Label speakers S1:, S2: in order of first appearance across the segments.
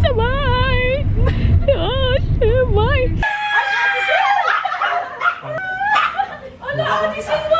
S1: sa bahay. Oh, bye. Ano, atisin mo?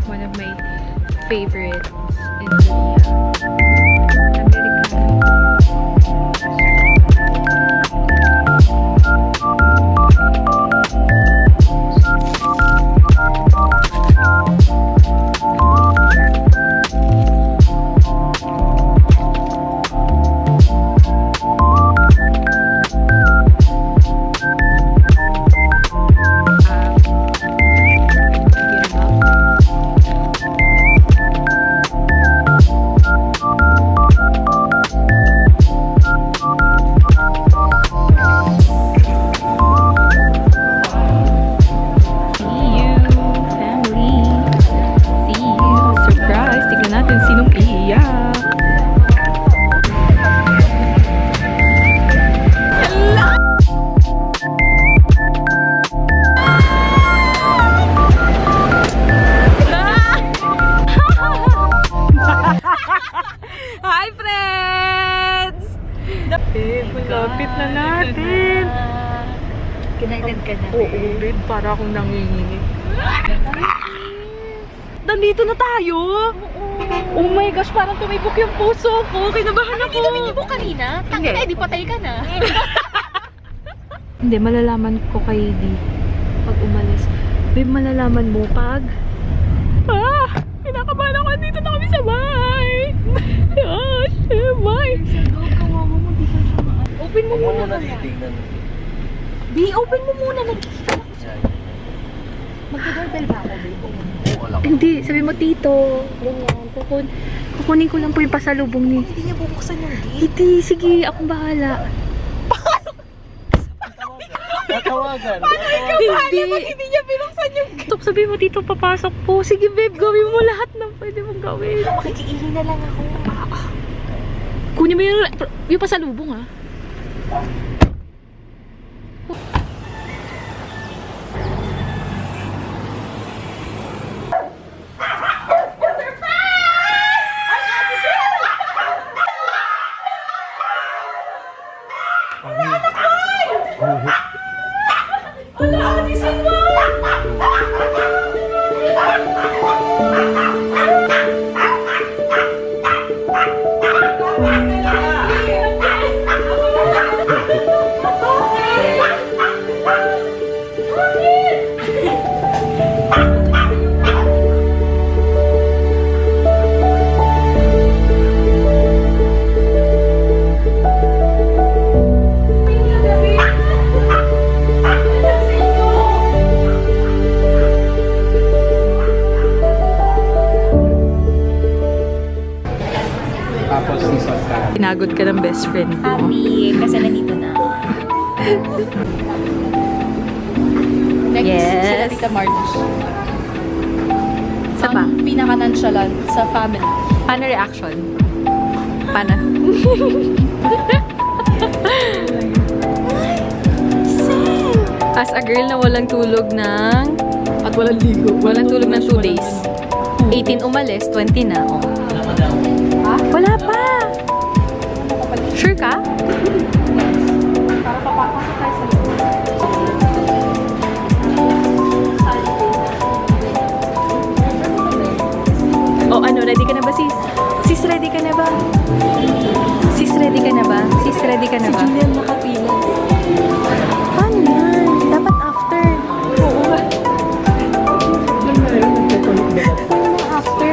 S1: One of my favorites in Korea. Hi, friends! Malapit na natin.
S2: Kinailan ka na.
S1: Oo, babe. Para akong nanginginig. Nandito na tayo! Oh my gosh, parang tumibok yung puso ko. Kinabahan ako.
S2: Hindi kami nibok kanina. Tangin na, di patay ka na.
S1: Hindi, malalaman ko kay Di pag umalis. Babe, malalaman mo pag... Kinakabahan ako. Dito na kami sa bahay. Oh, bye.
S2: Open mo muna na. Di, open mo muna. Mag-doorbell ba ako, babe?
S1: Hindi, sabi mo tito. Ganyan. Kukunin ko lang po yung pasalubong ni...
S2: Hindi niya bubuksan yung gate.
S1: Hindi, sige, akong bahala.
S3: Tatawagan.
S1: Hindi niya binuksan yung gate. Stop, sabi mo tito, papasok po. Sige babe, gawin mo lahat ng pwede mong gawin.
S2: Makikiili na lang ako.
S1: Kunin mo yung pasalubong ha. Pinagod ka ng best friend ko.
S2: Happy, kasi nandito na. Next,
S1: Yes.
S2: sila Tita Marge.
S1: Sa ba?
S2: Ang pinaka-nonchalant sa family.
S1: Paano reaction? Paano? As a girl na walang tulog ng...
S2: At walang ligo.
S1: Walang tulog ng 2 days. 18 umalis, 20 na. Oh. Wala pa! Sure ka?
S2: Para papapasok tayo sa loob.
S1: O ano, ready ka na ba sis? ready ka na ba? Sis, ready ka na ba? Sis, ready ka na ba?
S2: Julian nakapila.
S1: Paano yan? Dapat after.
S2: Oo nga.
S1: After.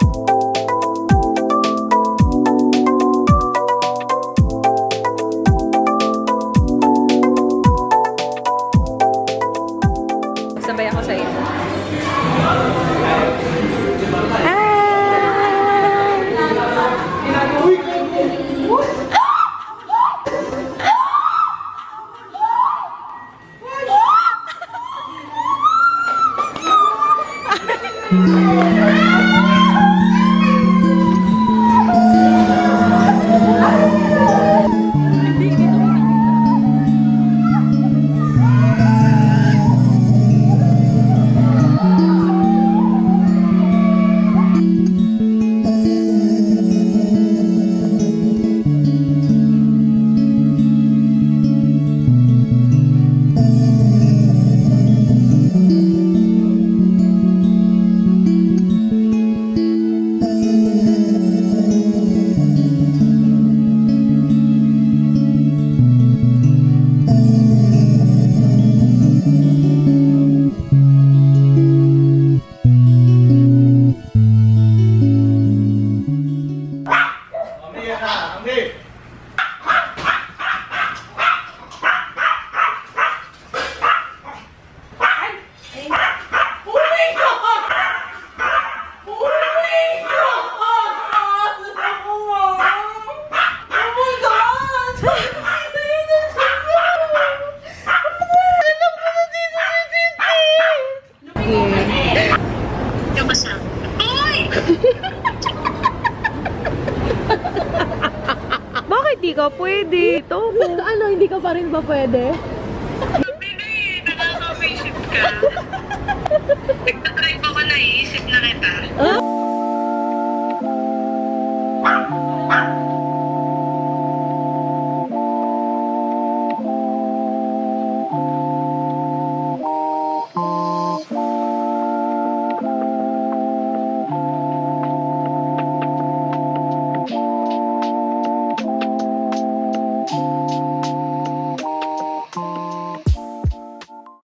S1: Sabay ako sa iyo. Bakit di ka pwede? Ito po.
S2: Ano, hindi ka pa rin ba pwede?
S4: Hindi, nakaka-patient ka.